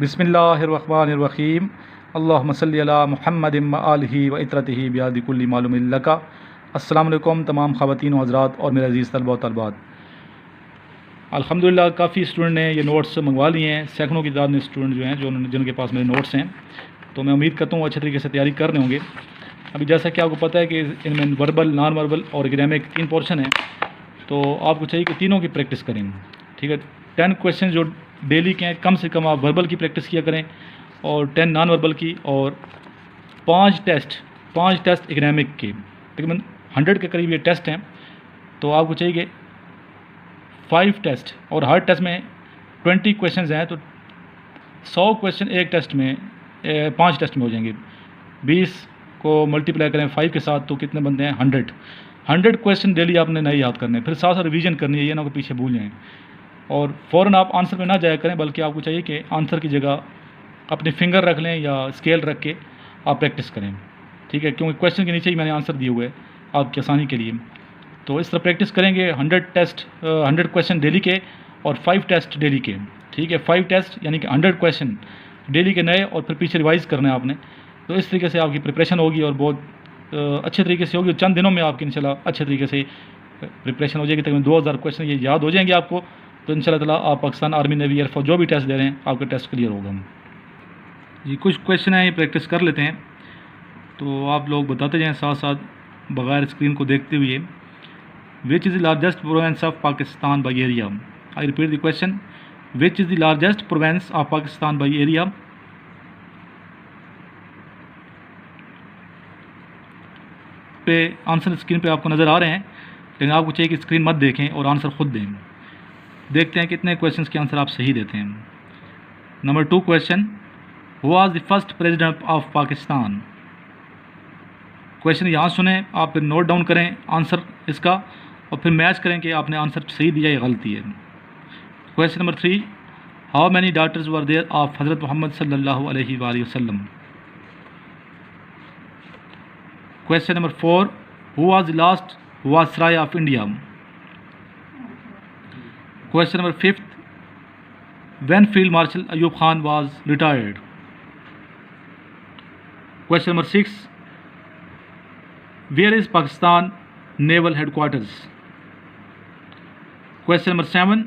بسم اللہ الرحمن الرحیم اللہم صلی علی محمد و آلہ و اطرتہ بیاد کل معلوم لکا۔ السلام علیکم تمام خواتین و حضرات اور میرے عزیز طلبہ و طالبات۔ الحمدللہ کافی اسٹوڈنٹ نے یہ نوٹس منگوا لیے ہیں، سینکڑوں کی تعداد میں اسٹوڈنٹ جو ہیں جن کے پاس میرے نوٹس ہیں، تو میں امید کرتا ہوں اچھے طریقے سے تیاری کر رہے ہوں گے۔ ابھی جیسا کہ آپ کو پتہ ہے کہ ان میں وربل، نان وربل اور اکیڈیمک 3 پورشن ہیں، تو آپ کو چاہیے کہ تینوں کی پریکٹس کریں، ٹھیک ہے۔ 10 کویشچن جو ڈیلی کے ہیں، کم سے کم آپ وربل کی پریکٹس کیا کریں اور 10 نان وربل کی، اور 5 ٹیسٹ اکیڈیمک کے، تقریباً 100 کے قریب یہ ٹیسٹ ہیں، تو آپ کو چاہیے کہ 5 ٹیسٹ، اور ہر ٹیسٹ میں 20 کویشچنز ہیں، تو 100 کویشچن ایک ٹیسٹ میں 5 ٹیسٹ میں ہو جائیں گے۔ 20 کو ملٹیپلائی کریں 5 کے ساتھ تو کتنے بنتے ہیں؟ 100 کویشچن ڈیلی آپ نے نئے یاد کرنے ہیں، پھر ساتھ ساتھ ریویژن کرنی ہے، یہ نہ کہ پیچھے بھول جائیں، اور فوراً آپ آنسر پہ نہ جایا کریں، بلکہ آپ کو چاہیے کہ آنسر کی جگہ اپنی فنگر رکھ لیں یا اسکیل رکھ کے آپ پریکٹس کریں، ٹھیک ہے، کیونکہ کویشچن کے نیچے ہی میں نے آنسر دیے ہوئے آپ کی آسانی کے لیے۔ تو اس طرح پریکٹس کریں گے 100 کویشچن ڈیلی کے اور 5 ٹیسٹ ڈیلی کے، ٹھیک ہے۔ 5 ٹیسٹ یعنی کہ 100 کویشچن ڈیلی کے نئے، اور پھر پیچھے ریوائز کرنا ہے آپ نے، تو اس طریقے سے آپ کی پریپریشن ہوگی اور بہت اچھے طریقے سے ہوگی۔ چند دنوں میں آپ کی انشاءاللہ اچھے طریقے سے پریپریشن ہو جائے گی، تقریباً 2000 کویشچن یہ یاد ہو جائیں گے آپ کو، تو انشاءاللہ تعالیٰ آپ Pakistan army navy air force جو بھی ٹیسٹ دے رہے ہیں آپ کا ٹیسٹ کلیئر ہوگا۔ جی کچھ کویشچن ہیں، یہ پریکٹس کر لیتے ہیں، تو آپ لوگ بتاتے جائیں ساتھ ساتھ بغیر اسکرین کو دیکھتے ہوئے۔ Which is the largest province of Pakistan by area? I repeat the question, which is the largest province of Pakistan by area? پہ آنسر اسکرین پہ آپ کو نظر آ رہے ہیں، لیکن آپ کو چاہیے کہ اسکرین مت دیکھیں اور آنسر خود دیں۔ دیکھتے ہیں کتنے کویشچنس کے آنسر آپ صحیح دیتے ہیں۔ Number 2 question, who was the first president of Pakistan? Question یہاں سنیں، آپ پھر نوٹ ڈاؤن کریں آنسر اس کا، اور پھر میچ کریں کہ آپ نے آنسر صحیح دیا یا غلطی ہے۔ Question number 3، how many daughters were there of حضرت محمد صلی اللہ علیہ وآلہ وسلم؟ Question number 4, who was the last Viceroy of India? Question number 5, when Field Marshal Ayub Khan was retired? Question number 6, where is Pakistan Naval Headquarters? Question number 7,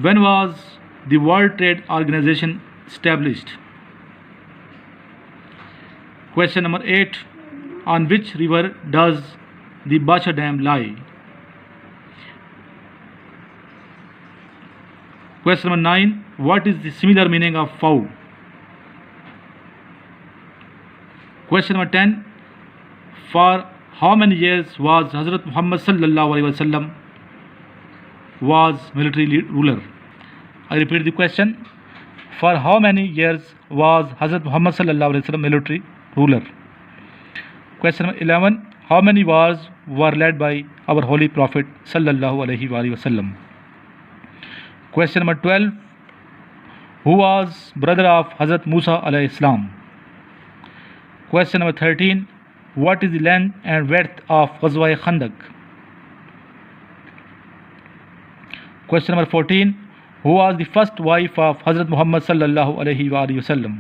when was the World Trade Organization established? Question number 8, on which river does the Bacha Dam lie? Question number 9, what is the similar meaning of foul? Question number 10, for how many years was Hazrat Muhammad sallallahu alaihi wasallam was military ruler? I repeat the question, for how many years was Hazrat Muhammad sallallahu alaihi wasallam military ruler? Question number 11, how many wars were led by our holy prophet sallallahu alaihi wasallam? Question number 12, who was brother of Hazrat Musa alayhi salam? Question number 13, what is the length and width of Ghazwa Khandaq? Question number 14, who was the first wife of Hazrat Muhammad sallallahu alaihi wasallam?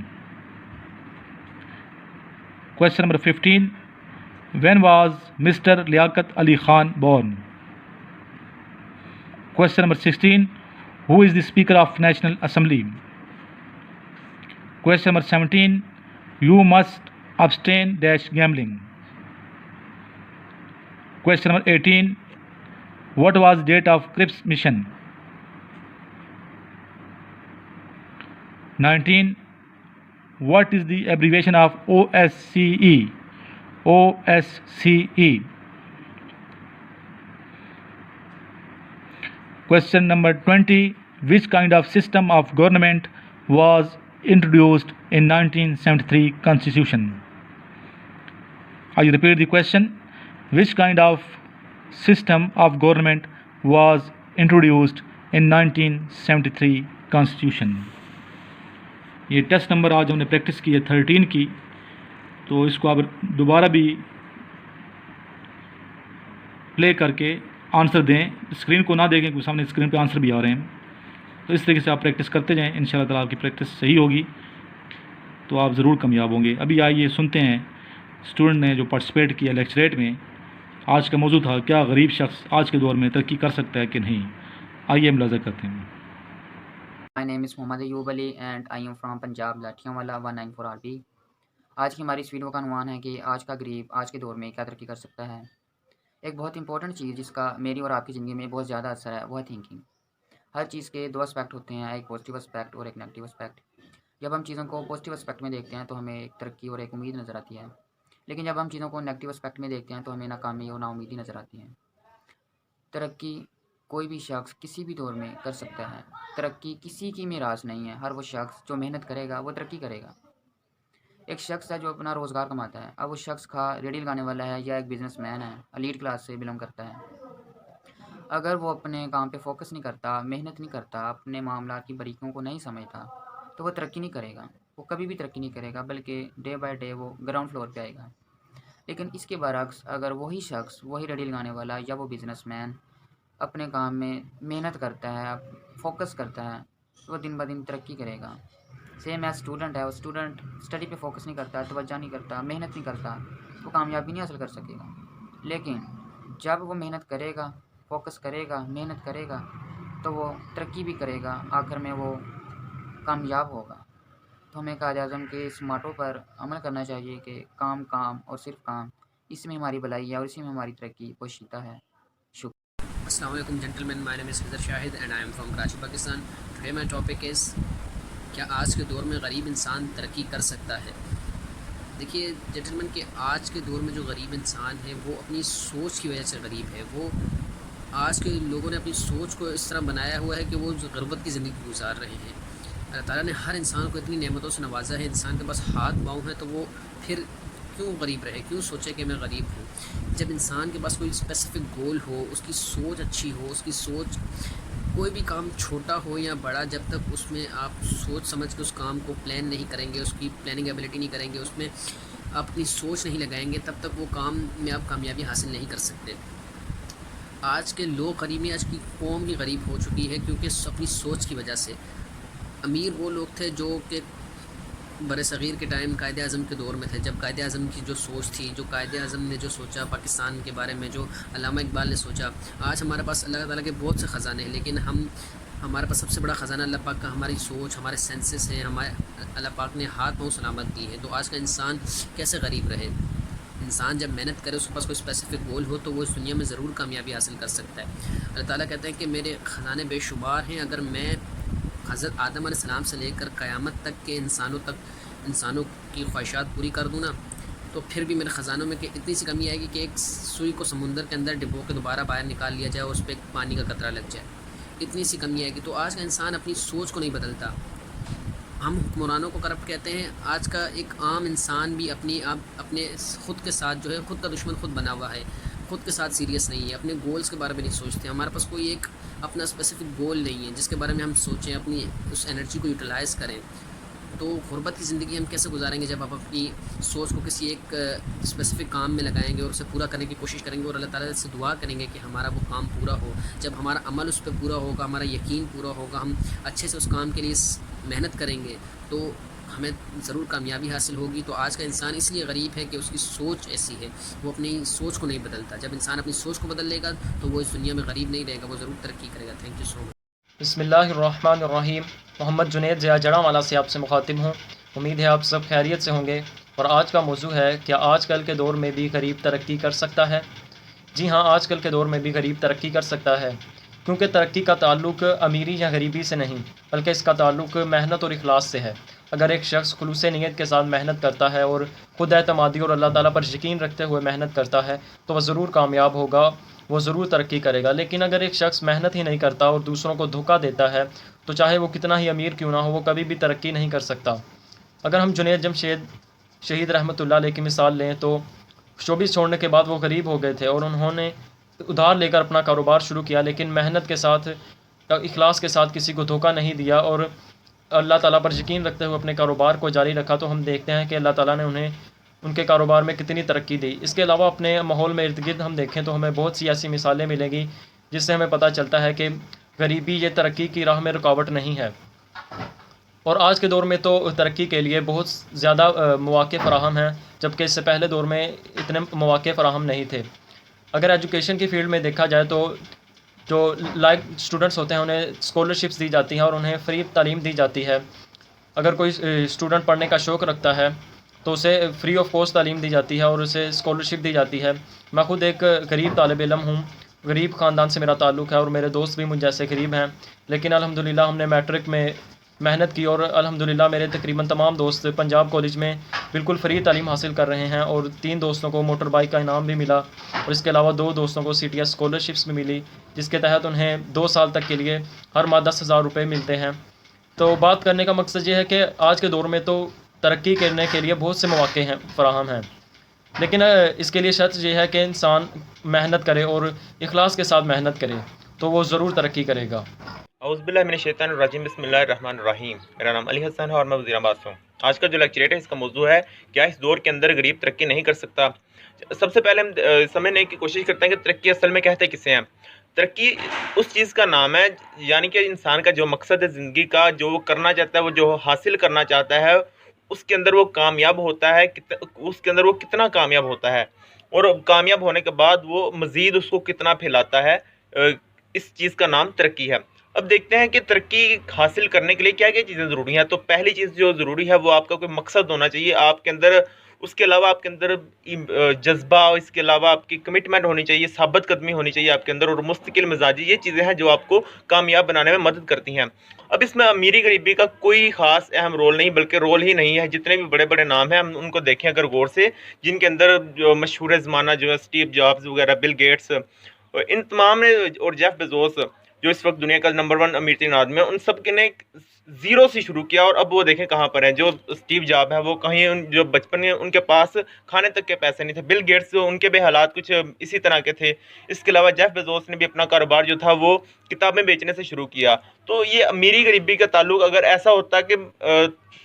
Question number 15, when was Mr. Liaquat Ali Khan born? Question number 16, who is the Speaker of National Assembly? Question number 17, you must abstain dash gambling. Question number 18, what was the date of Cripps mission? 19, what is the abbreviation of OSCE? OSCE. Question number 20, which kind of system of government was introduced in 1973 Constitution? I repeat the question, which kind of system of government was introduced in 1973 Constitution? یہ test number آج ہم نے practice کی ہے 13 کی، تو اس کو آپ دوبارہ بھی پلے کر کے آنسر دیں، اسکرین کو نہ دیکھیں کیونکہ سامنے اسکرین پہ آنسر بھی آ رہے ہیں۔ تو اس طریقے سے آپ پریکٹس کرتے جائیں، انشاءاللہ تعالیٰ آپ کی پریکٹس صحیح ہوگی تو آپ ضرور کامیاب ہوں گے۔ ابھی آئیے سنتے ہیں اسٹوڈنٹ نے جو پارٹیسپیٹ کیا لیکچریٹ میں، آج کا موضوع تھا کیا غریب شخص آج کے دور میں ترقی کر سکتا ہے کہ نہیں۔ آئیے ملاحظہ کرتے ہیں۔ My name is Mohammad Ayub Ali and I am from Punjab, Lathianwala 194 RB۔ آج کی ہماری اس ویڈیو کا عنوان ہے کہ آج کا غریب آج کے دور میں کیا ترقی کر سکتا ہے۔ ایک بہت امپورٹنٹ چیز جس کا میری اور آپ کی زندگی میں بہت زیادہ اثر ہے وہ ہے تھنکنگ۔ ہر چیز کے دو اسپیکٹ ہوتے ہیں، ایک پازیٹیو اسپیکٹ اور ایک نیگیٹیو اسپیکٹ۔ جب ہم چیزوں کو پازیٹیو اسپیکٹ میں دیکھتے ہیں تو ہمیں ایک ترقی اور ایک امید نظر آتی ہے، لیکن جب ہم چیزوں کو نیگیٹیو اسپیکٹ میں دیکھتے ہیں تو ہمیں ناکامی اور نا امیدی نظر آتی ہے۔ ترقی کوئی بھی شخص کسی بھی دور میں کر سکتا ہے۔ ترقی کسی کی میراث نہیں ہے، ہر وہ شخص جو محنت کرے گا وہ ترقی کرے گا۔ ایک شخص ہے جو اپنا روزگار کماتا ہے، اب وہ شخص ریڈی لگانے والا ہے یا ایک بزنس مین ہے، ایلیٹ کلاس سے بلونگ کرتا ہے، اگر وہ اپنے کام پہ فوکس نہیں کرتا، محنت نہیں کرتا، اپنے معاملات کی باریکیوں کو نہیں سمجھتا تو وہ ترقی نہیں کرے گا، وہ کبھی بھی ترقی نہیں کرے گا، بلکہ ڈے بائی ڈے وہ گراؤنڈ فلور پہ آئے گا۔ لیکن اس کے برعکس اگر وہی شخص، وہی ریڈی لگانے والا یا وہ بزنس مین اپنے کام میں محنت کرتا ہے، فوکس کرتا ہے تو وہ دن بہ دن ترقی کرے گا۔ سیم ایز اسٹوڈنٹ ہے، وہ اسٹوڈنٹ اسٹڈی پہ فوکس نہیں کرتا، توجہ نہیں کرتا، محنت نہیں کرتا، وہ کامیابی نہیں حاصل کر سکے گا۔ لیکن جب وہ محنت کرے گا، فوکس کرے گا، محنت کرے گا تو وہ ترقی بھی کرے گا، آخر میں وہ کامیاب ہوگا۔ تو ہمیں قائد اعظم کے اس ماٹو پر عمل کرنا چاہیے کہ کام کام اور صرف کام، اس میں ہماری بھلائی ہے اور اسی میں ہماری ترقی پوشیدہ ہے۔ Assalamu alaikum gentlemen, my name is Hizar Shahid and I am from Karachi, Pakistan. Today my topic is کیا آج کے دور میں غریب انسان ترقی کر سکتا ہے۔ دیکھیے جنٹلمن کہ آج کے دور میں جو غریب انسان ہے وہ اپنی سوچ کی وجہ سے غریب ہے۔ وہ آج کے لوگوں نے اپنی سوچ کو اس طرح بنایا ہوا ہے کہ وہ غربت کی زندگی گزار رہے ہیں۔ اللہ تعالیٰ نے ہر انسان کو اتنی نعمتوں سے نوازا ہے، انسان کے پاس ہاتھ پاؤں ہے تو وہ پھر کیوں غریب رہے، کیوں سوچے کہ میں غریب ہوں۔ جب انسان کے پاس کوئی اسپیسیفک گول ہو، اس کی سوچ اچھی ہو، اس کی سوچ کوئی بھی کام چھوٹا ہو یا بڑا، جب تک اس میں آپ سوچ سمجھ کے اس کام کو پلان نہیں کریں گے، اس کی پلاننگ ایبلٹی نہیں کریں گے، اس میں آپ اپنی سوچ نہیں لگائیں گے، تب تک وہ کام میں آپ کامیابی حاصل نہیں کر سکتے۔ آج کے لوگ غریبی، آج کی قوم بھی غریب ہو چکی ہے کیونکہ اپنی سوچ کی وجہ سے۔ امیر وہ لوگ تھے جو کہ بر صغیر کے ٹائم قائد اعظم کے دور میں تھے، جب قائد اعظم کی جو سوچ تھی، جو قائد اعظم نے جو سوچا پاکستان کے بارے میں، جو علامہ اقبال نے سوچا۔ آج ہمارے پاس اللہ تعالیٰ کے بہت سے خزانے ہیں، لیکن ہمارے پاس سب سے بڑا خزانہ اللہ پاک کا ہماری سوچ، ہمارے سینسز ہیں، ہمارے اللہ پاک نے ہاتھ پاؤں سلامت دی ہے۔ تو آج کا انسان کیسے غریب رہے؟ انسان جب محنت کرے، اس کے پاس کوئی اسپیسیفک گول ہو تو وہ اس دنیا میں ضرور کامیابی حاصل کر سکتا ہے۔ اللہ تعالیٰ کہتے ہیں کہ میرے خزانے بے شمار ہیں، اگر میں حضرت آدم علیہ السلام سے لے کر قیامت تک کے انسانوں کی خواہشات پوری کر دوں نا، تو پھر بھی میرے خزانوں میں کہ اتنی سی کمی آئے گی کہ ایک سوئی کو سمندر کے اندر ڈبو کے دوبارہ باہر نکال لیا جائے اور اس پہ پانی کا قطرہ لگ جائے، اتنی سی کمی آئے گی۔ تو آج کا انسان اپنی سوچ کو نہیں بدلتا۔ ہم حکمرانوں کو کرپٹ کہتے ہیں، آج کا ایک عام انسان بھی اپنے خود کے ساتھ جو ہے، خود کا دشمن خود بنا ہوا ہے، خود کے ساتھ سیریس نہیں ہے، اپنے گولز کے بارے میں نہیں سوچتے۔ ہمارے پاس کوئی ایک اپنا اسپیسیفک گول نہیں ہے جس کے بارے میں ہم سوچیں، اپنی اس انرجی کو یوٹیلائز کریں۔ تو غربت کی زندگی ہم کیسے گزاریں گے جب آپ اپنی سوچ کو کسی ایک اسپیسیفک کام میں لگائیں گے اور اسے پورا کرنے کی کوشش کریں گے اور اللہ تعالیٰ سے دعا کریں گے کہ ہمارا وہ کام پورا ہو۔ جب ہمارا عمل اس پہ پورا ہوگا، ہمارا یقین پورا ہوگا، ہم اچھے سے اس کام کے لیے محنت کریں گے تو ہمیں ضرور کامیابی حاصل ہوگی۔ تو آج کا انسان اس لیے غریب ہے کہ اس کی سوچ ایسی ہے، وہ اپنی سوچ کو نہیں بدلتا۔ جب انسان اپنی سوچ کو بدل لے گا تو وہ اس دنیا میں غریب نہیں رہے گا، وہ ضرور ترقی کرے گا۔ تھینک یو سو مچ۔ بسم اللہ الرحمن الرحیم۔ محمد جنید ضیاء جڑاں والا سے آپ سے مخاطب ہوں، امید ہے آپ سب خیریت سے ہوں گے۔ اور آج کا موضوع ہے کیا آج کل کے دور میں بھی غریب ترقی کر سکتا ہے؟ جی ہاں، آج کل کے دور میں بھی غریب ترقی کر سکتا ہے، کیونکہ ترقی کا تعلق امیری یا غریبی سے نہیں بلکہ اس کا تعلق محنت اور اخلاص سے ہے۔ اگر ایک شخص خلوص نیت کے ساتھ محنت کرتا ہے اور خود اعتمادی اور اللہ تعالیٰ پر یقین رکھتے ہوئے محنت کرتا ہے تو وہ ضرور کامیاب ہوگا، وہ ضرور ترقی کرے گا۔ لیکن اگر ایک شخص محنت ہی نہیں کرتا اور دوسروں کو دھوکہ دیتا ہے تو چاہے وہ کتنا ہی امیر کیوں نہ ہو، وہ کبھی بھی ترقی نہیں کر سکتا۔ اگر ہم جنید جمشید شہید رحمۃ اللہ علیہ کی مثال لیں تو شوبز چھوڑنے کے بعد وہ غریب ہو گئے تھے اور انہوں نے ادھار لے کر اپنا کاروبار شروع کیا، لیکن محنت کے ساتھ، اخلاص کے ساتھ کسی کو دھوکہ نہیں دیا اور اللہ تعالیٰ پر یقین رکھتے ہوئے اپنے کاروبار کو جاری رکھا، تو ہم دیکھتے ہیں کہ اللہ تعالیٰ نے انہیں ان کے کاروبار میں کتنی ترقی دی۔ اس کے علاوہ اپنے ماحول میں ارد گرد ہم دیکھیں تو ہمیں بہت سی ایسی مثالیں ملیں گی جس سے ہمیں پتہ چلتا ہے کہ غریبی یہ ترقی کی راہ میں رکاوٹ نہیں ہے، اور آج کے دور میں تو ترقی کے لیے بہت زیادہ مواقع فراہم ہیں، جبکہ اس سے پہلے دور میں اتنے مواقع فراہم نہیں تھے۔ اگر ایجوکیشن کی فیلڈ میں دیکھا جائے تو جو لائک اسٹوڈنٹس ہوتے ہیں انہیں اسکالرشپس دی جاتی ہیں اور انہیں فری تعلیم دی جاتی ہے۔ اگر کوئی اسٹوڈنٹ پڑھنے کا شوق رکھتا ہے تو اسے فری آف کاسٹ تعلیم دی جاتی ہے اور اسے اسکالرشپ دی جاتی ہے۔ میں خود ایک غریب طالب علم ہوں، غریب خاندان سے میرا تعلق ہے اور میرے دوست بھی مجھ جیسے غریب ہیں، لیکن الحمدللہ ہم نے میٹرک میں محنت کی اور الحمدللہ میرے تقریباً تمام دوست پنجاب کالج میں بالکل فری تعلیم حاصل کر رہے ہیں، اور 3 دوستوں کو موٹر بائک کا انعام بھی ملا، اور اس کے علاوہ 2 دوستوں کو CTS اسکالرشپس بھی ملی، جس کے تحت انہیں 2 سال تک کے لیے ہر ماہ 10,000 روپے ملتے ہیں۔ تو بات کرنے کا مقصد یہ ہے کہ آج کے دور میں تو ترقی کرنے کے لیے بہت سے مواقع ہیں فراہم ہیں، لیکن اس کے لیے شرط یہ ہے کہ انسان محنت کرے اور اخلاص کے ساتھ محنت کرے تو وہ ضرور ترقی کرے گا۔ اعوذ باللہ من الشیطان الرجیم، بسم اللہ الرحمن الرحیم۔ میرا نام علی حسن ہے اور میں وزیر آباد سے ہوں۔ آج کا جو لیکچریٹ ہے اس کا موضوع ہے کیا اس دور کے اندر غریب ترقی نہیں کر سکتا۔ سب سے پہلے ہم سمجھنے کی کوشش کرتے ہیں کہ ترقی اصل میں کہتے کسے ہیں۔ ترقی اس چیز کا نام ہے، یعنی کہ انسان کا جو مقصد ہے زندگی کا، جو وہ کرنا چاہتا ہے، وہ جو حاصل کرنا چاہتا ہے، اس کے اندر وہ کامیاب ہوتا ہے، اس کے اندر وہ کتنا کامیاب ہوتا ہے، اور کامیاب ہونے کے بعد وہ مزید اس کو کتنا پھیلاتا ہے، اس چیز کا نام ترقی ہے۔ اب دیکھتے ہیں کہ ترقی حاصل کرنے کے لیے کیا کیا چیزیں ضروری ہیں۔ تو پہلی چیز جو ضروری ہے وہ آپ کا کوئی مقصد ہونا چاہیے آپ کے اندر، اس کے علاوہ آپ کے اندر جذبہ، اس کے علاوہ آپ کی کمٹمنٹ ہونی چاہیے، ثابت قدمی ہونی چاہیے آپ کے اندر، اور مستقل مزاجی، یہ چیزیں ہیں جو آپ کو کامیاب بنانے میں مدد کرتی ہیں۔ اب اس میں امیری غریبی کا کوئی خاص اہم رول نہیں، بلکہ رول ہی نہیں ہے۔ جتنے بھی بڑے بڑے نام ہیں ہم ان کو دیکھیں اگر غور سے، جن کے اندر جو مشہور زمانہ جو ہے اسٹیو جابز وغیرہ، بل گیٹس، ان تمام نے، اور جیف بیزوس جو اس وقت دنیا کا نمبر 1 امیر ترین آدمی ہے، ان سب کے نے زیرو سے شروع کیا، اور اب وہ دیکھیں کہاں پر ہیں۔ جو اسٹیو جاب ہے وہ کہیں، جو بچپن میں ان کے پاس کھانے تک کے پیسے نہیں تھے۔ بل گیٹس جو ان کے بھی حالات کچھ اسی طرح کے تھے۔ اس کے علاوہ جیف بیزوس نے بھی اپنا کاروبار جو تھا وہ کتابیں بیچنے سے شروع کیا۔ تو یہ امیری غریبی کا تعلق اگر ایسا ہوتا کہ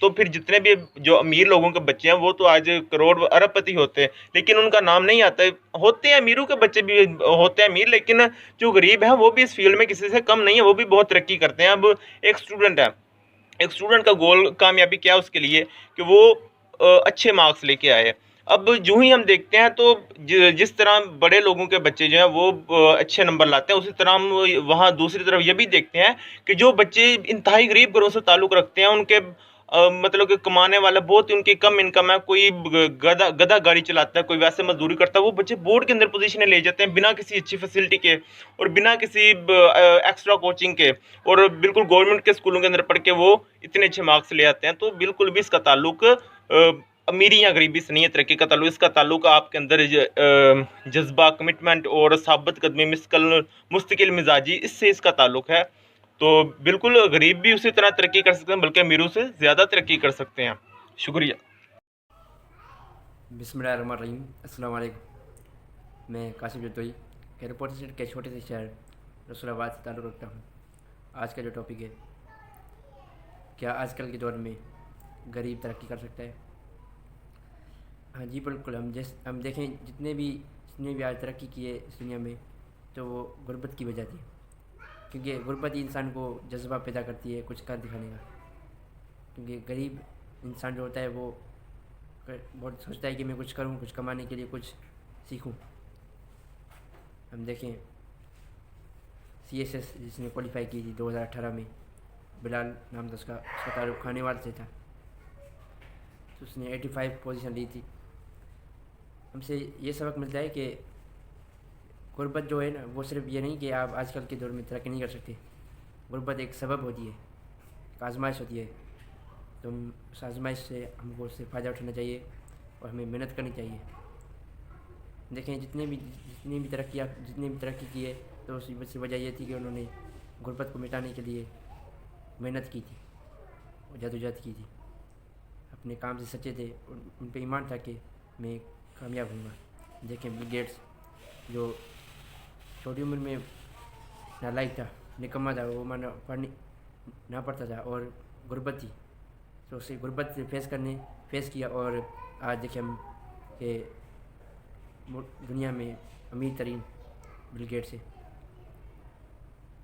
تو پھر جتنے بھی جو امیر لوگوں کے بچے ہیں وہ تو آج کروڑ ارب پتی ہوتے ہیں، لیکن ان کا نام نہیں آتا۔ ہوتے ہیں امیروں کے بچے بھی ہوتے ہیں امیر، لیکن جو غریب ہیں وہ بھی اس فیلڈ میں کسی سے کم نہیں ہے، وہ بھی بہت ترقی کرتے ہیں۔ اب ایک اسٹوڈنٹ ہے، ایک اسٹوڈنٹ کا گول کامیابی کیا ہے اس کے لیے کہ وہ اچھے مارکس لے کے آئے۔ اب جو ہی ہم دیکھتے ہیں تو جس طرح بڑے لوگوں کے بچے جو ہیں وہ اچھے نمبر لاتے ہیں، اسی طرح ہم وہاں دوسری طرف یہ بھی دیکھتے ہیں کہ جو بچے انتہائی غریب گھروں سے تعلق رکھتے ہیں، ان کے مطلب کہ کمانے والا بہت ان کی کم انکم ہے، کوئی گدھا گاڑی چلاتا ہے، کوئی ویسے مزدوری کرتا ہے، وہ بچے بورڈ کے اندر پوزیشنیں لے جاتے ہیں بنا کسی اچھی فیسلٹی کے اور بنا کسی ایکسٹرا کوچنگ کے، اور بالکل گورنمنٹ کے اسکولوں کے اندر پڑھ کے وہ اتنے اچھے مارکس لے آتے ہیں۔ تو بالکل بھی اس کا تعلق امیری یا غریبی سے نہیں ہے ترقی کا تعلق، اس کا تعلق آپ کے اندر جذبہ، کمٹمنٹ اور ثابت قدمی، مستقل مزاجی، اس سے اس کا تعلق ہے۔ تو بالکل غریب بھی اسی طرح ترقی کر سکتے ہیں، بلکہ امیروں سے زیادہ ترقی کر سکتے ہیں۔ شکریہ۔ بسم اللہ الرحمن الرحیم۔ السلام علیکم، میں قاسم جدوئی ایئرپورٹ اسٹیٹ کے چھوٹے سے شہر رسول آباد سے تعلق رکھتا ہوں۔ آج کا جو ٹاپک ہے، کیا آج کل کے دور میں غریب ترقی کر سکتا ہے؟ ہاں جی بالکل۔ ہم دیکھیں جتنے بھی آج ترقی کی ہے اس دنیا میں، تو وہ غربت کی وجہ تھی، کیونکہ غربت ہی انسان کو جذبہ پیدا کرتی ہے کچھ کر دکھانے کا۔ کیونکہ غریب انسان جو ہوتا ہے وہ بہت سوچتا ہے کہ میں کچھ کروں، کچھ کمانے کے لیے کچھ سیکھوں۔ ہم دیکھیں CSS جس نے کوالیفائی کی تھی 2018 میں، بلال نام تھا اس کا تعلق کھانے والے سے تھا، تو اس نے 85 پوزیشن لی تھی۔ ہم سے یہ سبق ملتا ہے کہ غربت جو ہے نا، وہ صرف یہ نہیں کہ آپ آج کل کے دور میں ترقی نہیں کر سکتے۔ غربت ایک سبب ہوتی ہے، ایک آزمائش ہوتی ہے، تو اس آزمائش سے ہم کو اس سے فائدہ اٹھانا چاہیے اور ہمیں محنت کرنی چاہیے۔ دیکھیں جتنے بھی ترقی کی ہے، تو اس وجہ یہ تھی کہ انہوں نے غربت کو مٹانے کے لیے محنت کی تھی اور جدوجہد کی تھی، اپنے کام سے سچے تھے اور ان پہ ایمان تھا کہ میں کامیاب ہوں گا۔ دیکھیں بل گیٹس جو چھوٹی عمر میں نالائق تھا، نکما تھا، وہ پڑھنے نہ پڑھتا تھا اور غربت تھی، تو اسے غربت سے فیس کیا، اور آج دیکھیں ہم کہ دنیا میں امیر ترین بل گیٹس ہے۔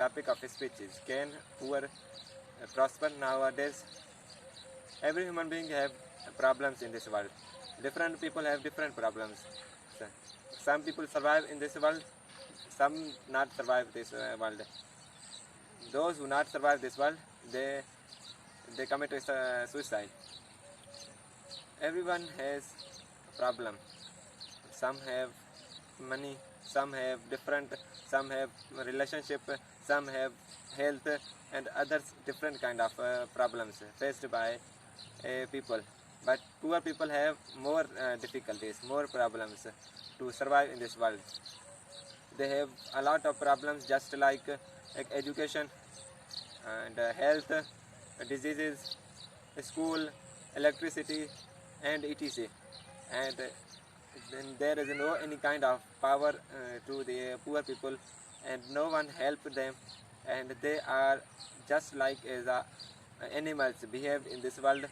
Topic of speech is, can poor prosper nowadays? Every human being have problems in this world. Different people have different problems. Some people survive in this world, some not survive this world. Those who not survive this world, they commit suicide. Everyone has problem. Some have money, some have different, some have relationship, some have health, and others different kind of problems faced by people. But poor people have more difficulties, more problems to survive in this world. They have a lot of problems, just like education and health, diseases, school, electricity, and etc. And then there is no any kind of power to the poor people, and no one help them, and they are just like as animals behave in this world.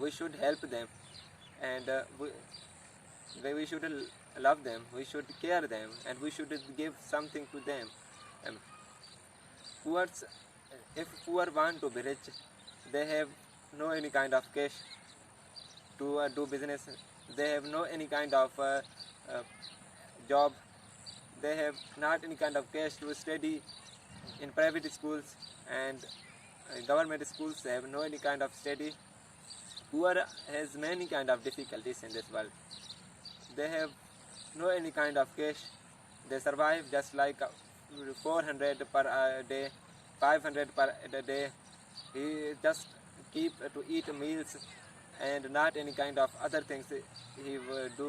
We should help them, and we should love them, we should care them, and we should give something to them. If poor want to be rich, they have no any kind of cash to do business. They have no any kind of job. They have not any kind of cash to study in private schools, and government schools have no any kind of study. Poor has many kind of difficulties in this world. They have no any kind of cash. They survive just like 400 per day, 500 per day. He just keep to eat meals and not any kind of other things he will do.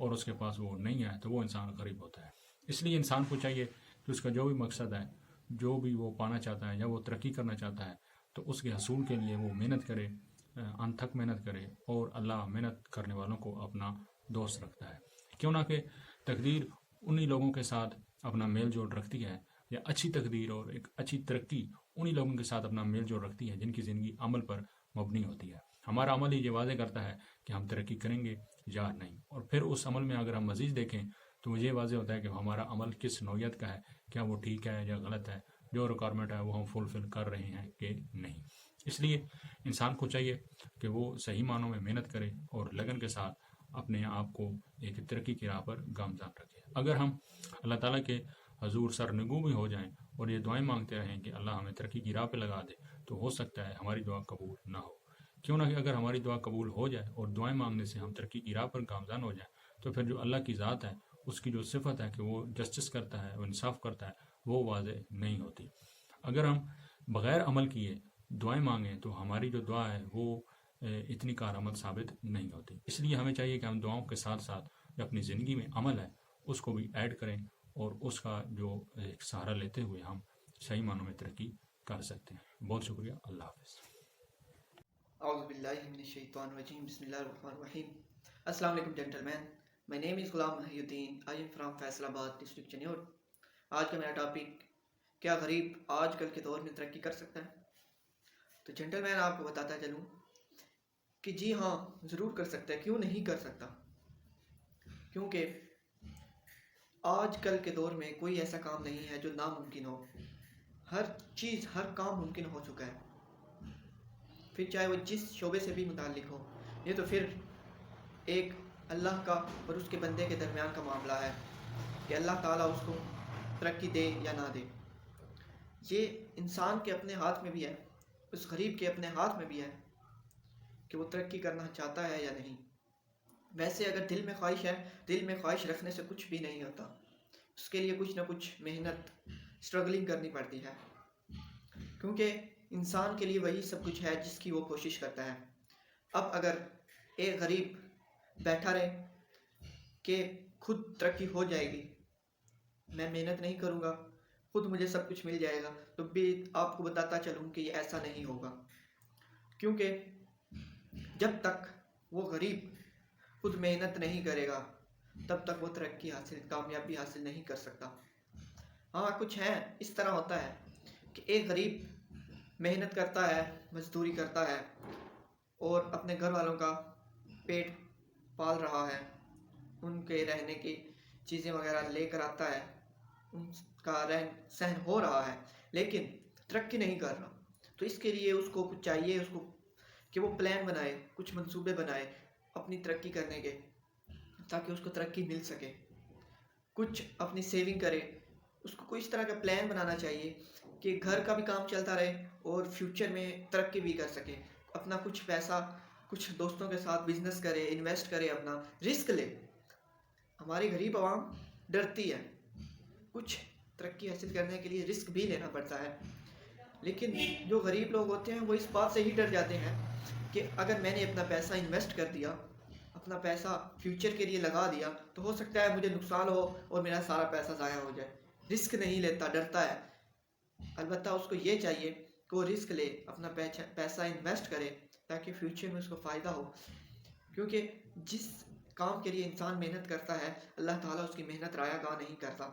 اور اس کے پاس وہ نہیں ہے تو وہ انسان غریب ہوتا ہے۔ اس لیے انسان کو چاہیے کہ اس کا جو بھی مقصد ہے، جو بھی وہ پانا چاہتا ہے یا وہ ترقی کرنا چاہتا ہے، تو اس کے حصول کے لیے وہ محنت کرے، انتھک محنت کرے، اور اللہ محنت کرنے والوں کو اپنا دوست رکھتا ہے۔ کیوں نہ کہ تقدیر انہی لوگوں کے ساتھ اپنا میل جول رکھتی ہے، یا اچھی تقدیر اور ایک اچھی ترقی انہی لوگوں کے ساتھ اپنا میل جول رکھتی ہے جن کی زندگی عمل پر مبنی ہوتی ہے۔ ہمارا عمل ہی یہ واضح کرتا ہے کہ ہم ترقی کریں گے یا نہیں، اور پھر اس عمل میں اگر ہم مزید دیکھیں تو یہ واضح ہوتا ہے کہ ہمارا عمل کس نوعیت کا ہے، کیا وہ ٹھیک ہے یا غلط ہے، جو ریکوائرمنٹ ہے وہ ہم فلفل کر رہے ہیں کہ نہیں۔ اس لیے انسان کو چاہیے کہ وہ صحیح معنوں میں محنت کرے اور لگن کے ساتھ اپنے آپ کو ایک ترقی کی راہ پر گامزن رکھے۔ اگر ہم اللہ تعالیٰ کے حضور سرنگو بھی ہو جائیں اور یہ دعائیں مانگتے رہیں کہ اللہ ہمیں ترقی کی راہ پہ لگا دے، تو ہو سکتا ہے ہماری دعا قبول نہ ہو۔ کیوں نہ کہ اگر ہماری دعا قبول ہو جائے اور دعائیں مانگنے سے ہم ترقی کی راہ پر گامزن ہو جائیں، تو پھر جو اللہ کی ذات ہے، اس کی جو صفت ہے کہ وہ جسٹس کرتا ہے، وہ انصاف کرتا ہے، وہ واضح نہیں ہوتی۔ اگر ہم بغیر عمل کیے دعائیں مانگیں تو ہماری جو دعا ہے وہ اتنی کارآمد ثابت نہیں ہوتی۔ اس لیے ہمیں چاہیے کہ ہم دعاؤں کے ساتھ ساتھ جو اپنی زندگی میں عمل ہے اس کو بھی ایڈ کریں، اور اس کا جو ایک سہارا لیتے ہوئے ہم صحیح معنوں میں ترقی کر سکتے ہیں۔ بہت شکریہ، اللہ حافظ۔ اعوذ باللہ من الشیطان الرجیم، بسم اللہ الرحمن الرحیم۔ السلام علیکم gentlemen, my name is Ghulam Mohi Uddin, I am from Faisal آباد ڈسٹرکٹ چنیور۔ آج کا میرا ٹاپک، کیا غریب آج کل کے دور میں ترقی کر سکتا ہے؟ تو جنٹلمین آپ کو بتاتا چلوں کہ جی ہاں، ضرور کر سکتا ہے، کیوں نہیں کر سکتا؟ کیونکہ آج کل کے دور میں کوئی ایسا کام نہیں ہے جو ناممکن ہو۔ ہر چیز، ہر کام ممکن ہو چکا ہے، پھر چاہے وہ جس شعبے سے بھی متعلق ہو۔ یہ تو پھر ایک اللہ کا اور اس کے بندے کے درمیان کا معاملہ ہے کہ اللہ تعالیٰ اس کو ترقی دے یا نہ دے۔ یہ انسان کے اپنے ہاتھ میں بھی ہے، اس غریب کے اپنے ہاتھ میں بھی ہے کہ وہ ترقی کرنا چاہتا ہے یا نہیں۔ ویسے اگر دل میں خواہش ہے، دل میں خواہش رکھنے سے کچھ بھی نہیں ہوتا، اس کے لیے کچھ نہ کچھ محنت، اسٹرگلنگ کرنی پڑتی ہے، کیونکہ انسان کے لیے وہی سب کچھ ہے جس کی وہ کوشش کرتا ہے۔ اب اگر ایک غریب بیٹھا رہے کہ خود ترقی ہو جائے گی، میں محنت نہیں کروں گا، خود مجھے سب کچھ مل جائے گا، تو بھی آپ کو بتاتا چلوں کہ یہ ایسا نہیں ہوگا، کیونکہ جب تک وہ غریب خود محنت نہیں کرے گا تب تک وہ ترقی حاصل، کامیابی حاصل نہیں کر سکتا۔ ہاں، کچھ ہیں اس طرح ہوتا ہے کہ ایک غریب محنت کرتا ہے، مزدوری کرتا ہے اور اپنے گھر والوں کا پیٹ پال رہا ہے، ان کے رہنے کی چیزیں وغیرہ لے کر آتا ہے، ان کا رہن سہن ہو رہا ہے، لیکن ترقی نہیں کر رہا۔ تو اس کے لیے اس کو کچھ چاہیے، اس کو کہ وہ پلان بنائے، کچھ منصوبے بنائے اپنی ترقی کرنے کے، تاکہ اس کو ترقی مل سکے۔ کچھ اپنی سیونگ کرے، اس کو کوئی اس طرح کا پلان بنانا چاہیے کہ گھر کا بھی کام چلتا رہے اور فیوچر میں ترقی بھی کر سکے۔ اپنا کچھ پیسہ کچھ دوستوں کے ساتھ بزنس کرے، انویسٹ کرے، اپنا رسک لے۔ ہماری غریب عوام ڈرتی ہے، کچھ ترقی حاصل کرنے کے لیے رسک بھی لینا پڑتا ہے، لیکن جو غریب لوگ ہوتے ہیں وہ اس بات سے ہی ڈر جاتے ہیں کہ اگر میں نے اپنا پیسہ انویسٹ کر دیا، اپنا پیسہ فیوچر کے لیے لگا دیا، تو ہو سکتا ہے مجھے نقصان ہو اور میرا سارا پیسہ ضائع ہو جائے۔ رسک نہیں لیتا، ڈرتا ہے۔ البتہ اس کو یہ چاہیے کہ وہ رسک لے، اپنا پیسہ انویسٹ کرے تاکہ فیوچر میں اس کو فائدہ ہو، کیونکہ جس کام کے لیے انسان محنت کرتا ہے اللہ تعالیٰ اس کی محنت رائے گاہ نہیں کرتا۔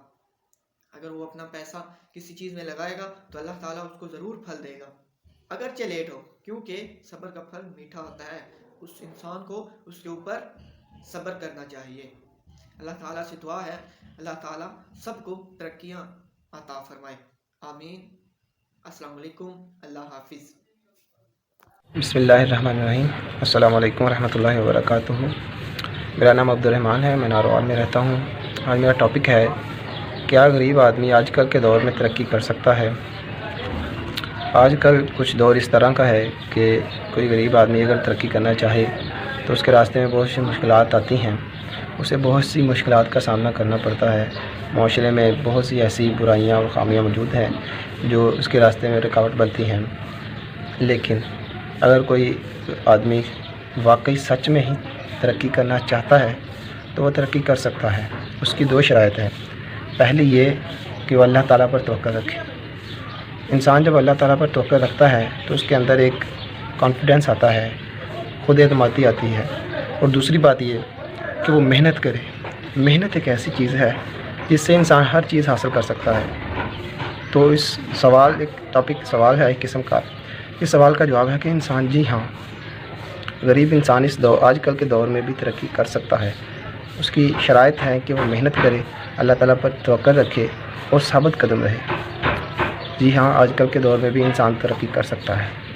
اگر وہ اپنا پیسہ کسی چیز میں لگائے گا تو اللہ تعالیٰ اس کو ضرور پھل دے گا، اگرچہ لیٹ ہو، کیونکہ صبر کا پھل میٹھا ہوتا ہے۔ اس انسان کو اس کے اوپر صبر کرنا چاہیے۔ اللہ تعالیٰ سے دعا ہے اللہ تعالیٰ سب کو ترقیاں عطا فرمائے، آمین۔ السلام علیکم، اللہ حافظ۔ بسم اللہ الرحمن الرحیم، السلام علیکم ورحمۃ اللہ وبرکاتہ۔ میرا نام عبد الرحمن ہے، میں ناروال میں رہتا ہوں۔ آج میرا ٹاپک ہے، کیا غریب آدمی آج کل کے دور میں ترقی کر سکتا ہے؟ آج کل کچھ دور اس طرح کا ہے کہ کوئی غریب آدمی اگر ترقی کرنا چاہے تو اس کے راستے میں بہت سی مشکلات آتی ہیں، اسے بہت سی مشکلات کا سامنا کرنا پڑتا ہے۔ معاشرے میں بہت سی ایسی برائیاں اور خامیاں موجود ہیں جو اس کے راستے میں رکاوٹ بنتی ہیں، لیکن اگر کوئی آدمی واقعی سچ میں ہی ترقی کرنا چاہتا ہے تو وہ ترقی کر سکتا ہے۔ اس کی دو شرائط ہیں۔ پہلی یہ کہ وہ اللہ تعالیٰ پر توکل رکھے۔ انسان جب اللہ تعالیٰ پر توکل رکھتا ہے تو اس کے اندر ایک کانفیڈنس آتا ہے، خود اعتمادی آتی ہے۔ اور دوسری بات یہ کہ وہ محنت کرے۔ محنت ایک ایسی چیز ہے جس سے انسان ہر چیز حاصل کر سکتا ہے۔ تو اس سوال سوال ہے ایک قسم کا، اس سوال کا جواب ہے کہ انسان جی ہاں، غریب انسان آج کل کے دور میں بھی ترقی کر سکتا ہے۔ اس کی شرائط ہے کہ وہ محنت کرے، اللہ تعالیٰ پر توکل رکھے اور ثابت قدم رہے۔ جی ہاں، آج کل کے دور میں بھی انسان ترقی کر سکتا ہے۔